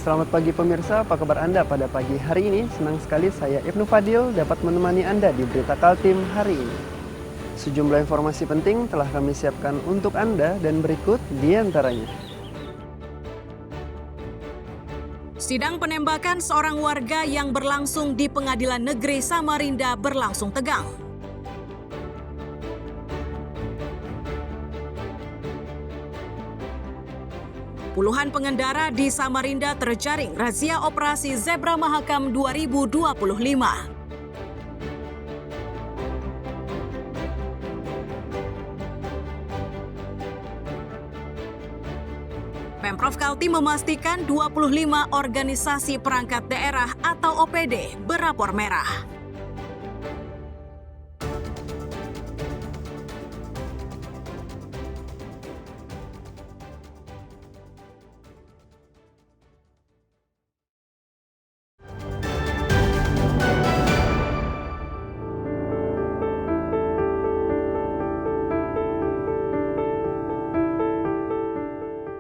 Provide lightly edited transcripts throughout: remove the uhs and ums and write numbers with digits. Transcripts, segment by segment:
Selamat pagi pemirsa, apa kabar Anda pada pagi hari ini? Senang sekali saya Ibnu Fadil dapat menemani Anda di Berita Kaltim hari ini. Sejumlah informasi penting telah kami siapkan untuk Anda dan berikut di antaranya. Sidang penembakan seorang warga yang berlangsung di Pengadilan Negeri Samarinda berlangsung tegang. Puluhan pengendara di Samarinda terjaring razia operasi Zebra Mahakam 2025. Pemprov Kaltim memastikan 25 organisasi perangkat daerah atau OPD berrapor merah.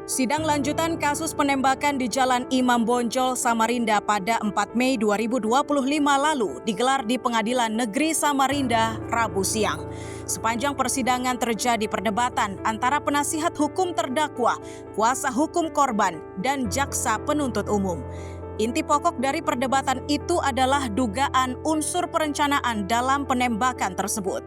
Sidang lanjutan kasus penembakan di Jalan Imam Bonjol, Samarinda pada 4 Mei 2025 lalu digelar di Pengadilan Negeri Samarinda, Rabu siang. Sepanjang persidangan terjadi perdebatan antara penasihat hukum terdakwa, kuasa hukum korban, dan jaksa penuntut umum. Inti pokok dari perdebatan itu adalah dugaan unsur perencanaan dalam penembakan tersebut.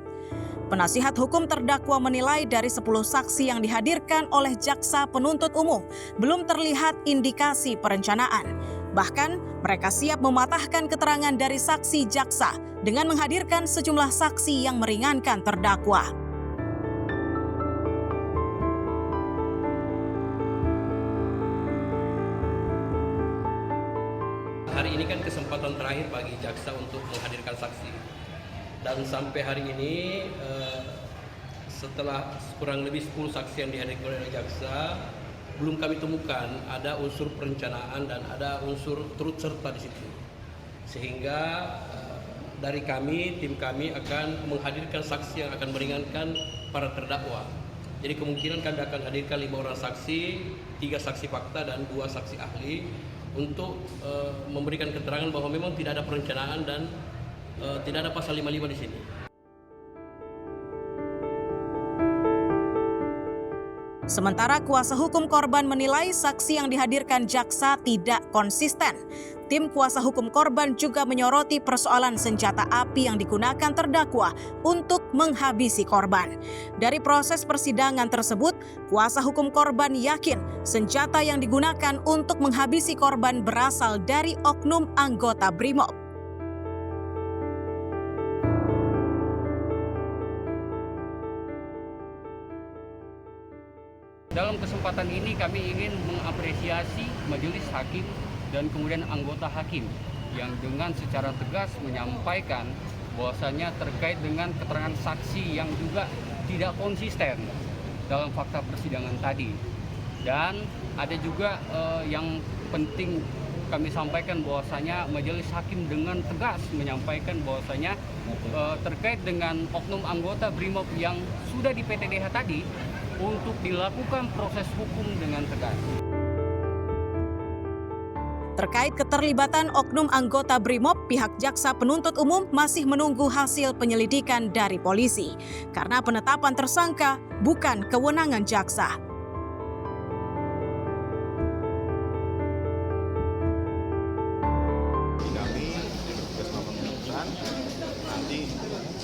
Penasihat hukum terdakwa menilai dari 10 saksi yang dihadirkan oleh jaksa penuntut umum belum terlihat indikasi perencanaan. Bahkan mereka siap mematahkan keterangan dari saksi jaksa dengan menghadirkan sejumlah saksi yang meringankan terdakwa. Hari ini kan kesempatan terakhir bagi jaksa untuk menghadirkan saksi. Dan sampai hari ini setelah kurang lebih 10 saksi yang dihadirkan oleh jaksa, belum kami temukan ada unsur perencanaan dan ada unsur turut serta di situ. Sehingga dari kami, tim kami akan menghadirkan saksi yang akan meringankan para terdakwa. Jadi kemungkinan kami akan hadirkan 5 orang saksi, 3 saksi fakta dan 2 saksi ahli untuk memberikan keterangan bahwa memang tidak ada perencanaan dan tidak ada pasal 55 di sini. Sementara kuasa hukum korban menilai saksi yang dihadirkan jaksa tidak konsisten. Tim kuasa hukum korban juga menyoroti persoalan senjata api yang digunakan terdakwa untuk menghabisi korban. Dari proses persidangan tersebut, kuasa hukum korban yakin senjata yang digunakan untuk menghabisi korban berasal dari oknum anggota BRIMOB. Dalam kesempatan ini kami ingin mengapresiasi majelis hakim dan kemudian anggota hakim yang dengan secara tegas menyampaikan bahwasannya terkait dengan keterangan saksi yang juga tidak konsisten dalam fakta persidangan tadi. Dan ada juga yang penting kami sampaikan bahwasanya majelis hakim dengan tegas menyampaikan bahwasanya terkait dengan oknum anggota BRIMOB yang sudah di PTDH tadi untuk dilakukan proses hukum dengan tegas. Terkait keterlibatan oknum anggota BRIMOB, pihak jaksa penuntut umum masih menunggu hasil penyelidikan dari polisi karena penetapan tersangka bukan kewenangan jaksa.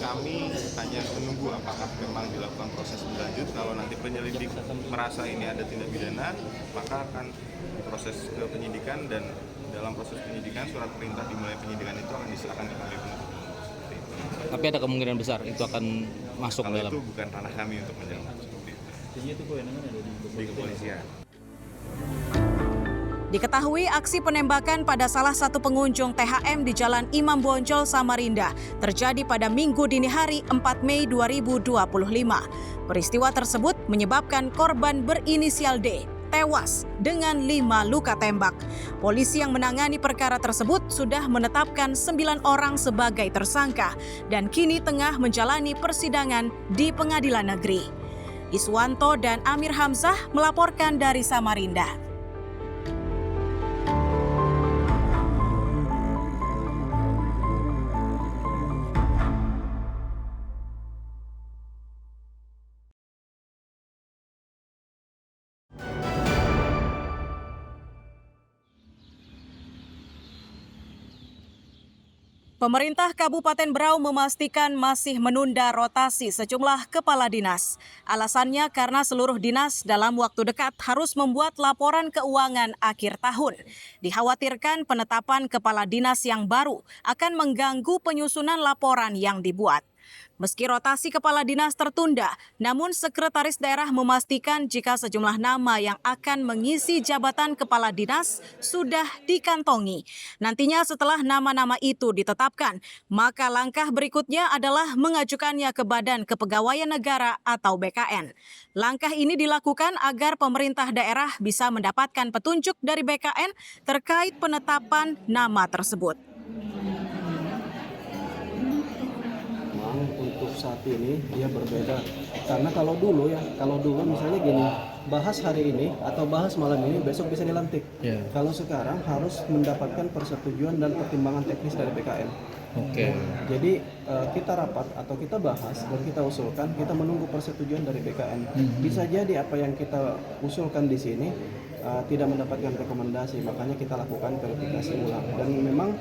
Kami hanya menunggu apakah memang dilakukan proses berlanjut. Kalau nanti penyelidik merasa ini ada tindak pidana, maka akan proses ke penyidikan, dan dalam proses penyidikan surat perintah dimulai penyidikan itu akan diserahkan kepada penuntut umum. Tapi ada kemungkinan besar itu akan masuk kalau dalam. Itu bukan ranah kami untuk menjawab seperti itu. Di kepolisian. Diketahui aksi penembakan pada salah satu pengunjung THM di Jalan Imam Bonjol, Samarinda terjadi pada Minggu dini hari 4 Mei 2025. Peristiwa tersebut menyebabkan korban berinisial D tewas dengan 5 luka tembak. Polisi yang menangani perkara tersebut sudah menetapkan 9 orang sebagai tersangka dan kini tengah menjalani persidangan di Pengadilan Negeri. Iswanto dan Amir Hamzah melaporkan dari Samarinda. Pemerintah Kabupaten Berau memastikan masih menunda rotasi sejumlah kepala dinas. Alasannya karena seluruh dinas dalam waktu dekat harus membuat laporan keuangan akhir tahun. Dikhawatirkan penetapan kepala dinas yang baru akan mengganggu penyusunan laporan yang dibuat. Meski rotasi kepala dinas tertunda, namun sekretaris daerah memastikan jika sejumlah nama yang akan mengisi jabatan kepala dinas sudah dikantongi. Nantinya setelah nama-nama itu ditetapkan, maka langkah berikutnya adalah mengajukannya ke Badan Kepegawaian Negara atau BKN. Langkah ini dilakukan agar pemerintah daerah bisa mendapatkan petunjuk dari BKN terkait penetapan nama tersebut. Untuk saat ini dia berbeda karena kalau dulu misalnya gini, bahas hari ini atau bahas malam ini besok bisa dilantik. Kalau sekarang harus mendapatkan persetujuan dan pertimbangan teknis dari BKN. Jadi kita rapat atau kita bahas dan kita usulkan, kita menunggu persetujuan dari BKN. Bisa jadi apa yang kita usulkan di sini tidak mendapatkan rekomendasi, makanya kita lakukan verifikasi ulang. Dan memang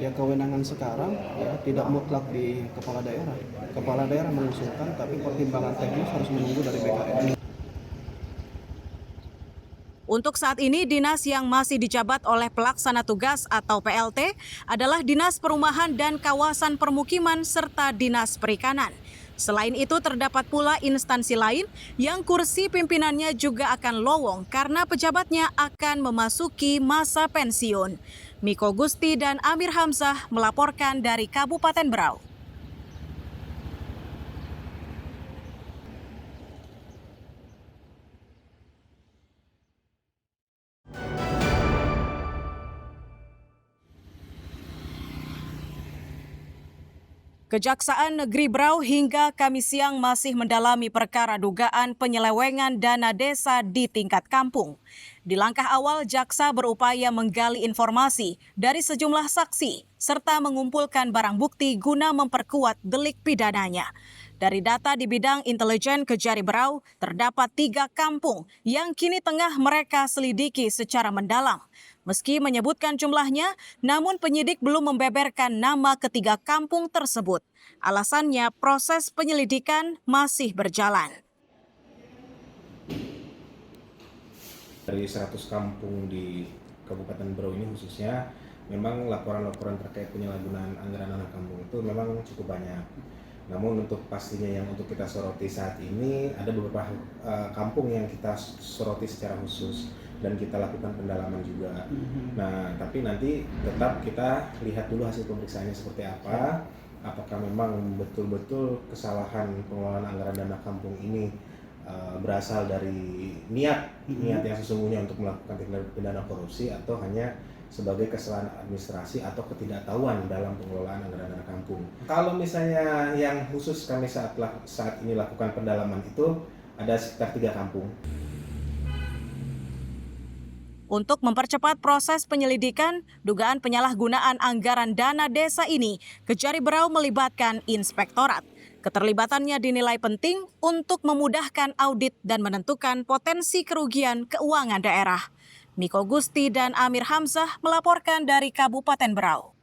ya kewenangan sekarang ya tidak mutlak di kepala daerah. Kepala daerah mengusulkan, tapi pertimbangan teknis harus menunggu dari BKN. Untuk saat ini, dinas yang masih dijabat oleh pelaksana tugas atau PLT adalah Dinas Perumahan dan Kawasan Permukiman serta Dinas Perikanan. Selain itu, terdapat pula instansi lain yang kursi pimpinannya juga akan lowong karena pejabatnya akan memasuki masa pensiun. Miko Gusti dan Amir Hamzah melaporkan dari Kabupaten Berau. Kejaksaan Negeri Berau hingga Kamis siang masih mendalami perkara dugaan penyelewengan dana desa di tingkat kampung. Di langkah awal, jaksa berupaya menggali informasi dari sejumlah saksi serta mengumpulkan barang bukti guna memperkuat delik pidananya. Dari data di bidang intelijen Kejari Berau, terdapat 3 kampung yang kini tengah mereka selidiki secara mendalam. Meski menyebutkan jumlahnya, namun penyidik belum membeberkan nama ketiga kampung tersebut. Alasannya proses penyelidikan masih berjalan. Dari 100 kampung di Kabupaten Berau ini khususnya, memang laporan-laporan terkait penyalahgunaan anggaran dana kampung itu memang cukup banyak. Namun untuk pastinya yang untuk kita soroti saat ini, ada beberapa kampung yang kita soroti secara khusus dan kita lakukan pendalaman juga. Nah, tapi nanti tetap kita lihat dulu hasil pemeriksaannya seperti apa. Apakah memang betul-betul kesalahan pengelolaan anggaran dana kampung ini berasal dari niat yang sesungguhnya untuk melakukan tindak pidana korupsi, atau hanya sebagai kesalahan administrasi atau ketidaktahuan dalam pengelolaan anggaran dana kampung. Kalau misalnya yang khusus kami saat ini lakukan pendalaman itu ada sekitar 3 kampung. Untuk mempercepat proses penyelidikan dugaan penyalahgunaan anggaran dana desa ini, Kejari Berau melibatkan inspektorat. Keterlibatannya dinilai penting untuk memudahkan audit dan menentukan potensi kerugian keuangan daerah. Miko Gusti dan Amir Hamzah melaporkan dari Kabupaten Berau.